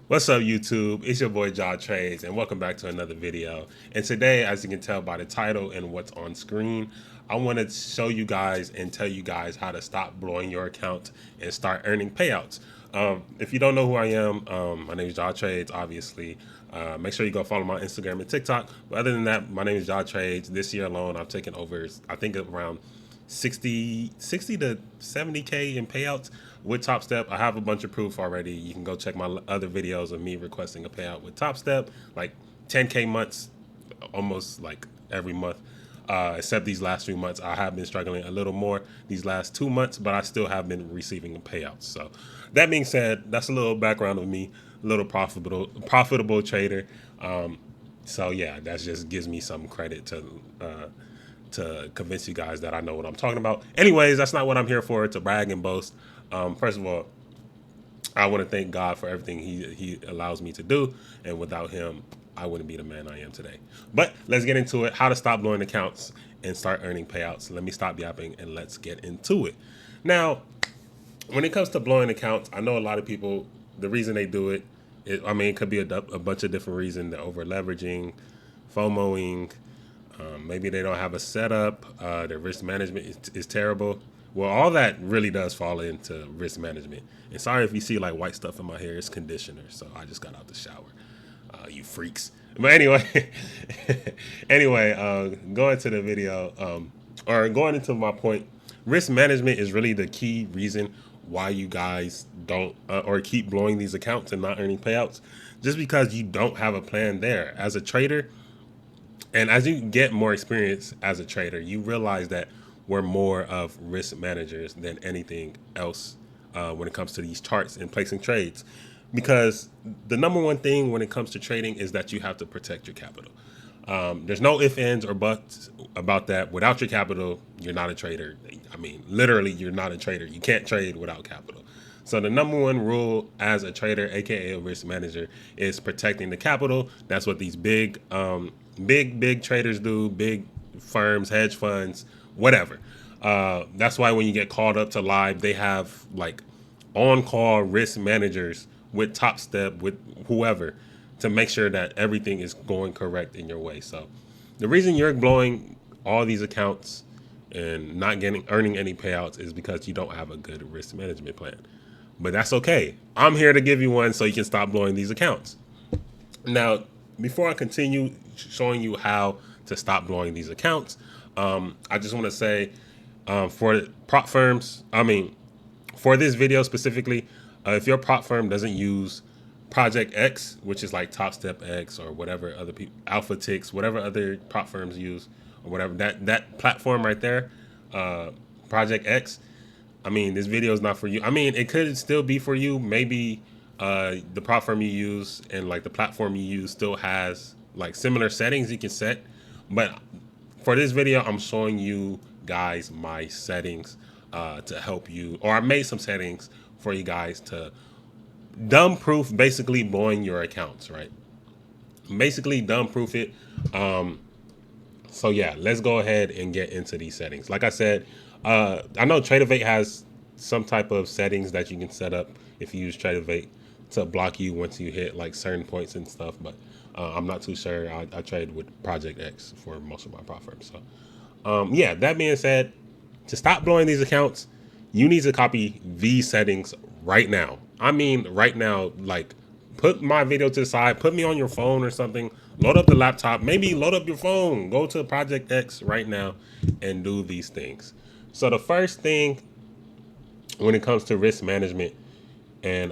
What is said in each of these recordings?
What's up, YouTube? It's your boy Jaw Trades, and welcome back to another video. And today, as you can tell by the title and what's on screen, I want to show you guys and tell you guys how to stop blowing your account and start earning payouts. If you don't know who I am, my name is Jaw Trades, obviously. Make sure you go follow my Instagram and TikTok. But other than that, my name is Jaw Trades. This year alone, I've taken over, I think, around 60 to 70K in payouts with Top Step. I have a bunch of proof already. You can go check my other videos of me requesting a payout with Top Step, like 10K months, almost like every month. Except these last few months, I have been struggling a little more these last 2 months, but I still have been receiving payouts. So that being said, that's a little background of me, a little profitable trader. So yeah, that just gives me some credit to convince you guys that I know what I'm talking about. Anyways, that's not what I'm here for, to brag and boast. First of all, I want to thank God for everything he allows me to do, and without him, I wouldn't be the man I am today. But let's get into it. How to stop blowing accounts and start earning payouts. Let me stop yapping and let's get into it. Now, when it comes to blowing accounts, I know a lot of people, the reason they do it, it could be a bunch of different reasons. They're over leveraging, FOMOing, maybe they don't have a setup. Their risk management is terrible. Well, all that really does fall into risk management. And sorry if you see like white stuff in my hair, it's conditioner. So I just got out the shower. You freaks. But anyway, going to the video, or going into my point, risk management is really the key reason why you guys don't or keep blowing these accounts and not earning payouts, just because you don't have a plan there. As a trader, and as you get more experience as a trader, you realize that we're more of risk managers than anything else when it comes to these charts and placing trades. Because the number one thing when it comes to trading is that you have to protect your capital. There's no ifs, ands, or buts about that. Without your capital, you're not a trader. I mean, literally, you're not a trader. You can't trade without capital. So the number one rule as a trader, aka a risk manager, is protecting the capital. That's what these big traders do, big firms, hedge funds, whatever. That's why when you get called up to live, they have like on-call risk managers with Top Step, with whoever, to make sure that everything is going correct in your way. So the reason you're blowing all these accounts and not earning any payouts is because you don't have a good risk management plan. But that's okay. I'm here to give you one so you can stop blowing these accounts. Now, before I continue showing you how to stop blowing these accounts, I just want to say, for prop firms, for this video specifically, if your prop firm doesn't use Project X, which is like Top Step X or whatever other people, Alpha Ticks, whatever other prop firms use, or whatever, that platform right there, Project X, this video is not for you. It could still be for you. Maybe the prop firm you use and like the platform you use still has like similar settings you can set. But for this video, I'm showing you guys my settings to help you, or I made some settings for you guys to dumb proof basically blowing your accounts, right? Basically dumb proof it. So yeah, let's go ahead and get into these settings. Like I said, I know Tradeovate has some type of settings that you can set up if you use Tradeovate to block you once you hit like certain points and stuff, but I'm not too sure. I trade with Project X for most of my prop firms. So yeah, that being said, to stop blowing these accounts, you need to copy these settings right now. Right now, like put my video to the side, put me on your phone or something, load up the laptop, maybe load up your phone, go to Project X right now and do these things. So the first thing when it comes to risk management and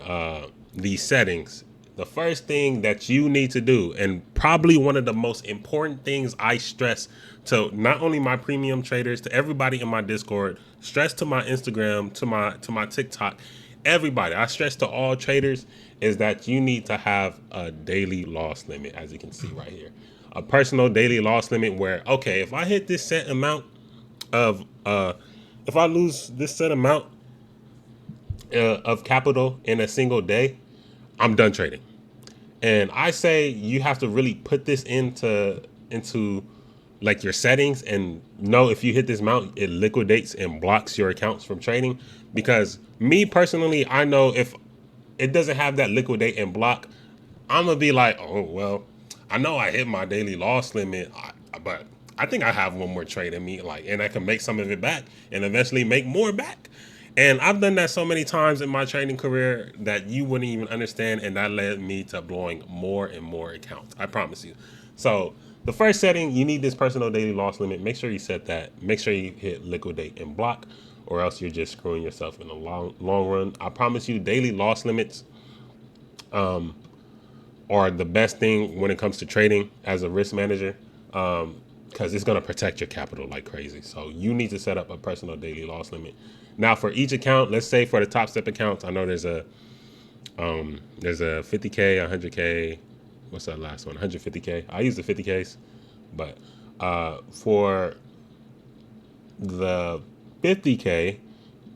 these settings, the first thing that you need to do, and probably one of the most important things I stress to not only my premium traders, to everybody in my Discord, stress to my Instagram, to my TikTok, everybody, I stress to all traders, is that you need to have a daily loss limit, as you can see right here. A personal daily loss limit where, okay, if I hit this set amount of, if I lose this set amount of capital in a single day, I'm done trading. And I say you have to really put this into like your settings and know if you hit this amount, it liquidates and blocks your accounts from trading. Because me personally, I know if it doesn't have that liquidate and block, I'm gonna be like, oh well, I know I hit my daily loss limit, but I think I have one more trade in me, like, and I can make some of it back and eventually make more back. And I've done that so many times in my trading career that you wouldn't even understand, and that led me to blowing more and more accounts. I promise you. So the first setting, you need this personal daily loss limit. Make sure you set that. Make sure you hit liquidate and block, or else you're just screwing yourself in the long run. I promise you, daily loss limits are the best thing when it comes to trading as a risk manager, because it's going to protect your capital like crazy. So you need to set up a personal daily loss limit. Now for each account, let's say for the top step accounts, I know there's a 50K, 100K. What's that last one? 150K. I use the 50Ks, but for the 50K,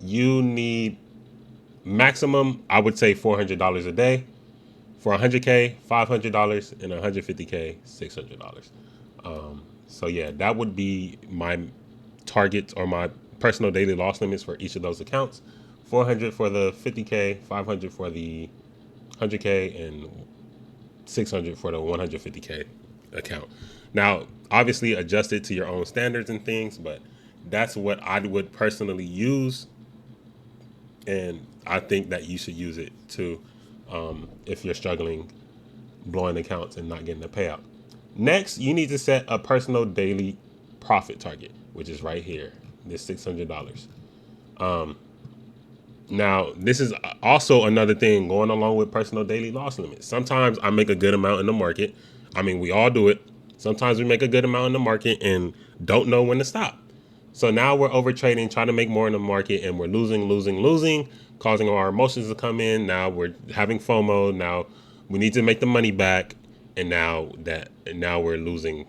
you need maximum, I would say $400 a day. For 100K, $500, and 150K, $600. So yeah, that would be my targets or my personal daily loss limits for each of those accounts. 400 for the 50K, 500 for the 100K, and 600 for the 150K account. Now, obviously, adjust it to your own standards and things, but that's what I would personally use, and I think that you should use it too, if you're struggling blowing accounts and not getting a payout. Next, you need to set a personal daily profit target, which is right here, this $600. Now, this is also another thing going along with personal daily loss limits. Sometimes I make a good amount in the market. I mean, we all do it. Sometimes we make a good amount in the market and don't know when to stop. So now we're over trading, trying to make more in the market, and we're losing, causing our emotions to come in. Now we're having FOMO. Now we need to make the money back, and now we're losing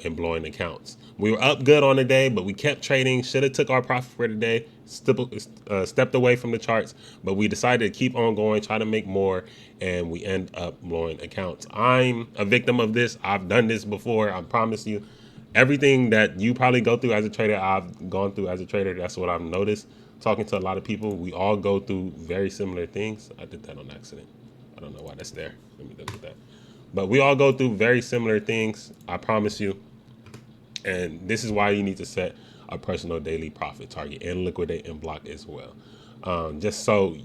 and blowing accounts. We were up good on the day, but we kept trading. Should have took our profit for the day, stepped away from the charts, but we decided to keep on going, try to make more, and we end up blowing accounts. I'm a victim of this. I've done this before. I promise you. Everything that you probably go through as a trader, I've gone through as a trader. That's what I've noticed. Talking to a lot of people, we all go through very similar things. I did that on accident. I don't know why that's there. Let me delete that. But we all go through very similar things. I promise you. And this is why you need to set a personal daily profit target and liquidate and block as well. Just so,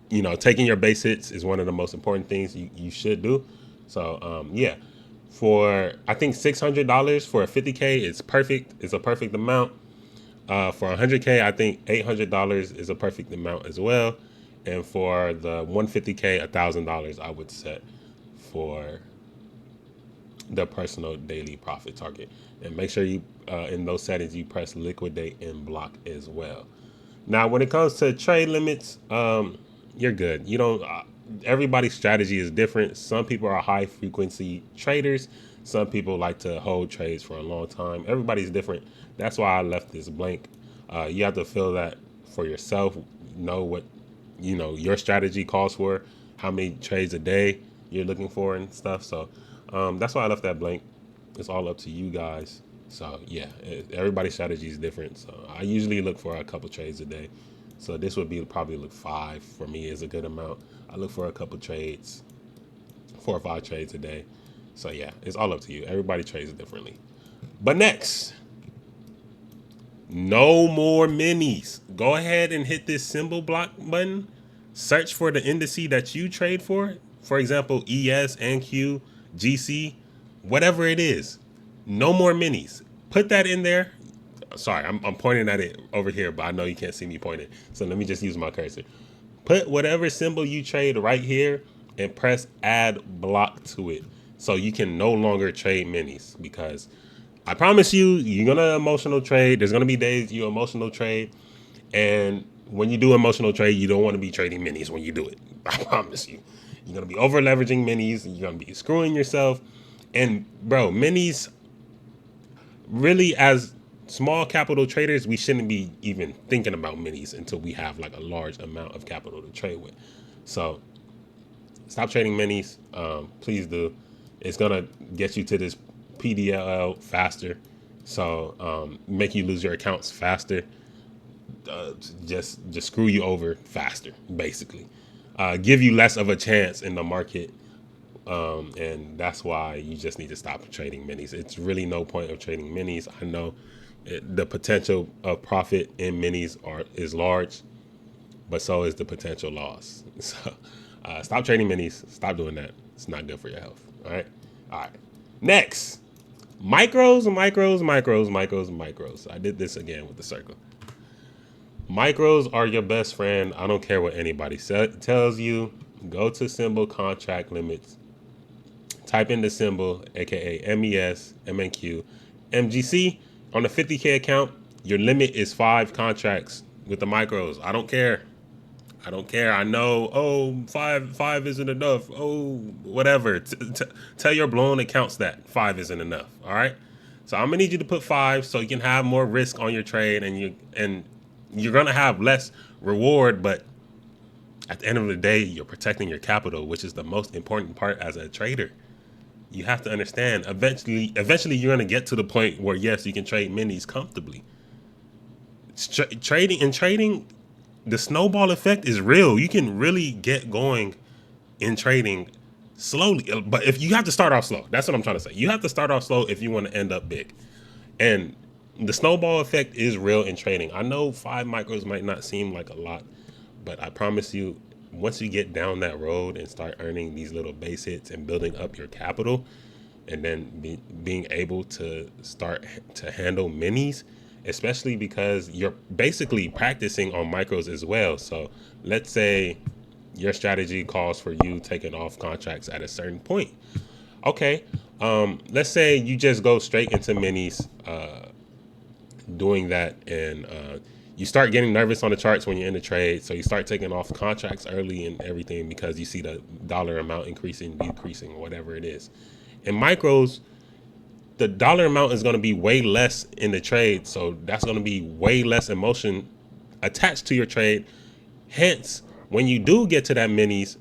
taking your base hits is one of the most important things you should do. So, yeah. For I think $600 for a 50K is perfect. It's a perfect amount. For 100K, I think $800 is a perfect amount as well. And for the 150K, $1,000 I would set for the personal daily profit target. And make sure you in those settings you press liquidate and block as well. Now, when it comes to trade limits, you're good. You don't. Everybody's strategy is different. Some people are high frequency traders. Some people like to hold trades for a long time. Everybody's different. That's why I left this blank. You have to feel that for yourself. Know what your strategy calls for. How many trades a day you're looking for and stuff. So that's why I left that blank. It's all up to you guys. So yeah, everybody's strategy is different. So I usually look for a couple trades a day. So this would be probably like 5 for me is a good amount. I look for a couple trades, 4 or 5 trades a day. So yeah, it's all up to you. Everybody trades differently. But next, no more minis. Go ahead and hit this symbol block button. Search for the indice that you trade for. For example, ES, NQ, GC, whatever it is. No more minis. Put that in there. Sorry, I'm pointing at it over here, but I know you can't see me pointing. So let me just use my cursor. Put whatever symbol you trade right here and press add block to it. So you can no longer trade minis, because I promise you, you're going to emotional trade. There's going to be days you emotional trade. And when you do emotional trade, you don't want to be trading minis when you do it. I promise you. You're going to be over leveraging minis. You're going to be screwing yourself. And bro, minis, really, as small capital traders, we shouldn't be even thinking about minis until we have like a large amount of capital to trade with. So stop trading minis. Please do. It's going to get you to this PDL faster. So make you lose your accounts faster. Just screw you over faster, basically. Give you less of a chance in the market And that's why you just need to stop trading minis. It's really no point of trading minis. I know the potential of profit in minis is large, but so is the potential loss. So stop trading minis. Stop doing that. It's not good for your health. All right. All right. Next, micros. I did this again with the circle. Micros are your best friend. I don't care what anybody tells you. Go to symbol contract limits. Type in the symbol, aka MES, MNQ, MGC. On a 50K account, your limit is 5 contracts with the micros. I don't care. I know. Oh, five isn't enough. Oh, whatever. Tell your blown accounts that 5 isn't enough. All right. So I'm gonna need you to put 5 so you can have more risk on your trade, and you're gonna have less reward. But at the end of the day, you're protecting your capital, which is the most important part as a trader. You have to understand. Eventually, you're gonna get to the point where yes, you can trade minis comfortably. Trading, the snowball effect is real. You can really get going in trading slowly, but if you have to start off slow, that's what I'm trying to say. You have to start off slow if you want to end up big. And the snowball effect is real in trading. I know 5 micros might not seem like a lot, but I promise you, once you get down that road and start earning these little base hits and building up your capital, and then being able to start to handle minis, especially because you're basically practicing on micros as well. So let's say your strategy calls for you taking off contracts at a certain point. Okay, let's say you just go straight into minis, doing that, and you start getting nervous on the charts when you're in the trade. So you start taking off contracts early and everything because you see the dollar amount increasing, decreasing, whatever it is. In micros, the dollar amount is going to be way less in the trade. So that's going to be way less emotion attached to your trade. Hence, when you do get to that minis,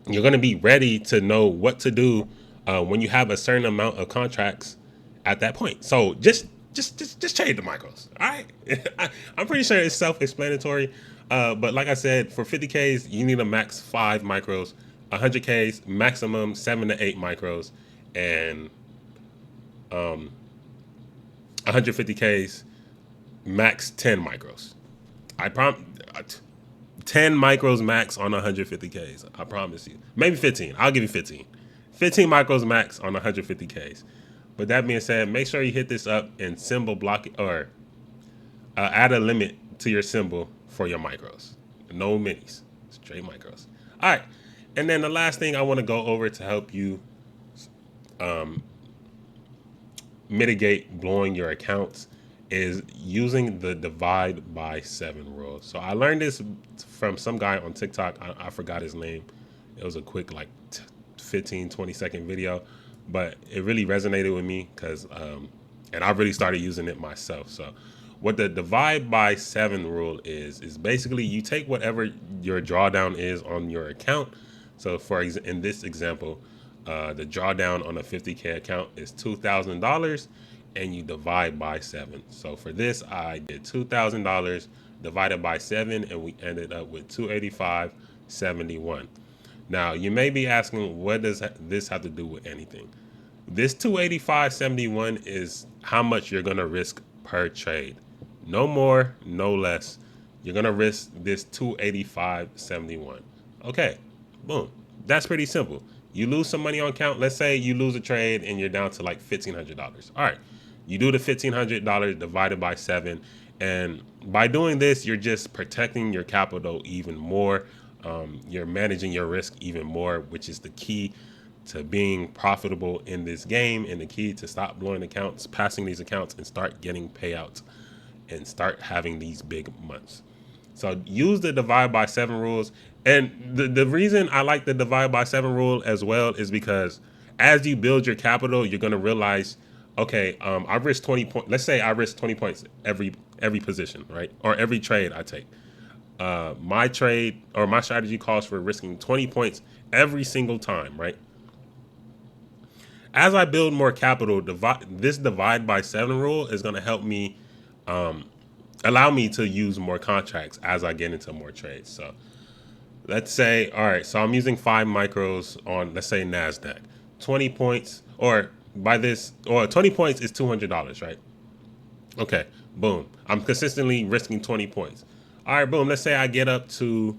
you're going to be ready to know what to do when you have a certain amount of contracts at that point. So just trade the micros. All right. I'm pretty sure it's self-explanatory. But like I said, for 50Ks, you need a max 5 micros. 100Ks, maximum 7 to 8 micros. And 150Ks, max 10 micros. I promise. 10 micros max on 150Ks. I promise you. Maybe 15. I'll give you 15. 15 micros max on 150Ks. But that being said, make sure you hit this up and symbol block it, or add a limit to your symbol for your micros. No minis, straight micros. All right. And then the last thing I want to go over to help you mitigate blowing your accounts is using the divide by 7 rule. So I learned this from some guy on TikTok. I forgot his name. It was a quick 15-20 second video, but it really resonated with me because and I really started using it myself. So what the divide by 7 rule is basically you take whatever your drawdown is on your account. So in this example, the drawdown on a 50K account is $2,000, and you divide by 7. So for this, I did $2,000 divided by 7, and we ended up with $285.71. Now you may be asking, what does this have to do with anything? This $285.71 is how much you're gonna risk per trade. No more, no less. You're gonna risk this $285.71. Okay, boom. That's pretty simple. You lose some money on account. Let's say you lose a trade and you're down to like $1,500. All right, you do the $1,500 divided by 7, and by doing this, you're just protecting your capital even more. You're managing your risk even more, which is the key to being profitable in this game, and the key to stop blowing accounts, passing these accounts, and start getting payouts and start having these big months. So use the divide by 7 rules. And the reason I like the divide by 7 rule as well is because as you build your capital, you're going to realize, okay, I risk 20 points. Let's say I risk 20 points every position, right? Or every trade I take. My trade or my strategy calls for risking 20 points every single time, right? As I build more capital, this divide by 7 rule is going to help me allow me to use more contracts as I get into more trades. So let's say, all right, so I'm using 5 micros on, let's say, NASDAQ. 20 points, or by this, or 20 points is $200, right? Okay, boom. I'm consistently risking 20 points. All right, boom. Let's say I get up to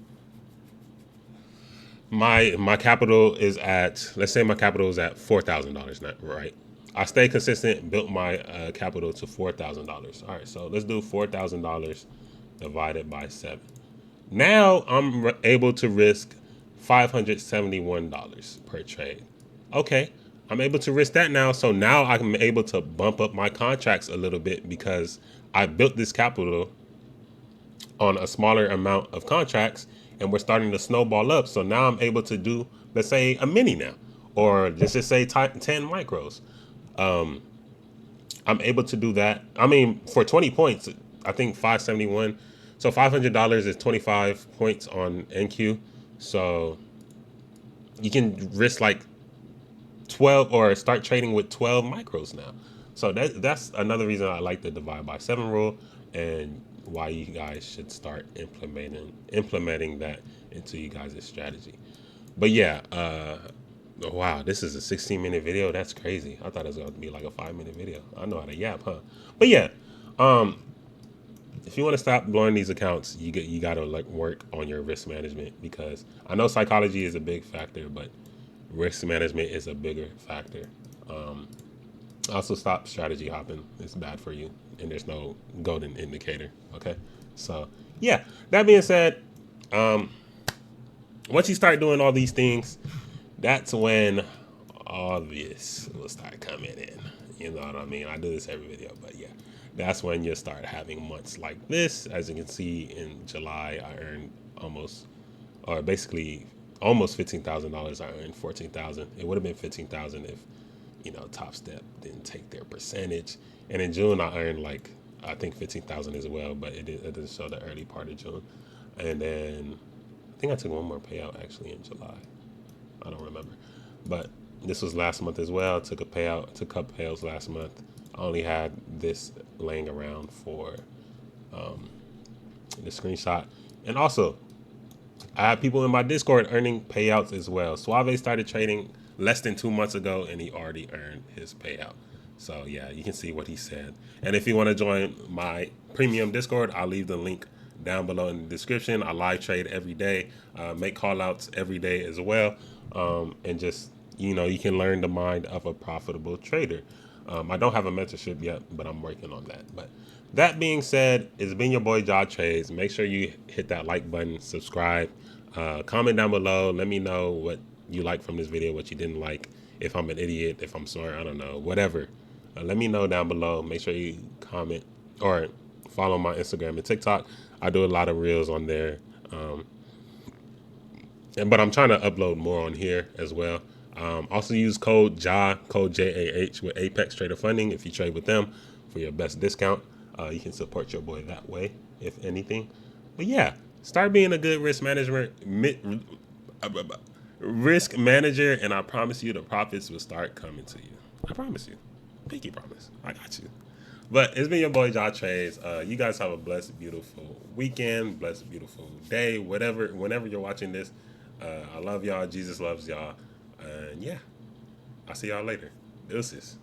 my capital is at, let's say my capital is at $4,000, right? I stay consistent, built my capital to $4,000. All right, so let's do $4,000 divided by 7. Now I'm able to risk $571 per trade. Okay, I'm able to risk that now. So now I'm able to bump up my contracts a little bit because I built this capital on a smaller amount of contracts, and we're starting to snowball up. So now I'm able to do, let's say, a mini now, or just say 10 micros. I'm able to do that. I mean, for 20 points, I think 571. So $500 is 25 points on NQ. So you can risk like 12 or start trading with 12 micros now. So that's another reason I like the divide by 7 rule, and why you guys should start implementing that into you guys' strategy. But yeah, wow, this is a 16-minute video. That's crazy. I thought it was going to be like a 5-minute video. I know how to yap, huh? But yeah, if you want to stop blowing these accounts, you got to like work on your risk management, because I know psychology is a big factor, but risk management is a bigger factor. Also, stop strategy hopping. It's bad for you, and there's no golden indicator. Okay, so yeah. That being said, once you start doing all these things, that's when all this will start coming in. You know what I mean? I do this every video, but yeah, that's when you start having months like this. As you can see, in July, I earned almost, or basically almost $15,000. I earned 14,000. It would have been 15,000 if, Top Step didn't take their percentage. And in June, I earned like, I think 15,000 as well, but it didn't show the early part of June. And then I think I took one more payout actually in July. I don't remember, but this was last month as well. Took a couple payouts last month. I only had this laying around for the screenshot. And also, I have people in my Discord earning payouts as well. Suave started trading less than 2 months ago, and he already earned his payout. So yeah, you can see what he said. And if you want to join my premium Discord, I'll leave the link down below in the description. I live trade every day, make call outs every day as well. And just, you can learn the mind of a profitable trader. I don't have a mentorship yet, but I'm working on that. But that being said, it's been your boy Jaw Trades. Make sure you hit that like button, subscribe, comment down below. Let me know what you like from this video, what you didn't like. If I'm an idiot, if I'm smart, I don't know, whatever. Let me know down below. Make sure you comment or follow my Instagram and TikTok. I do a lot of reels on there. But I'm trying to upload more on here as well. Also use code JAH, code JAH with Apex Trader Funding if you trade with them for your best discount. You can support your boy that way, if anything. But yeah, start being a good risk manager, and I promise you the profits will start coming to you. I promise you. Pinky promise. I got you. But it's been your boy Jaw Trades. You guys have a blessed, beautiful weekend, blessed, beautiful day, whenever you're watching this. I love y'all. Jesus loves y'all. And yeah, I'll see y'all later. Deuces.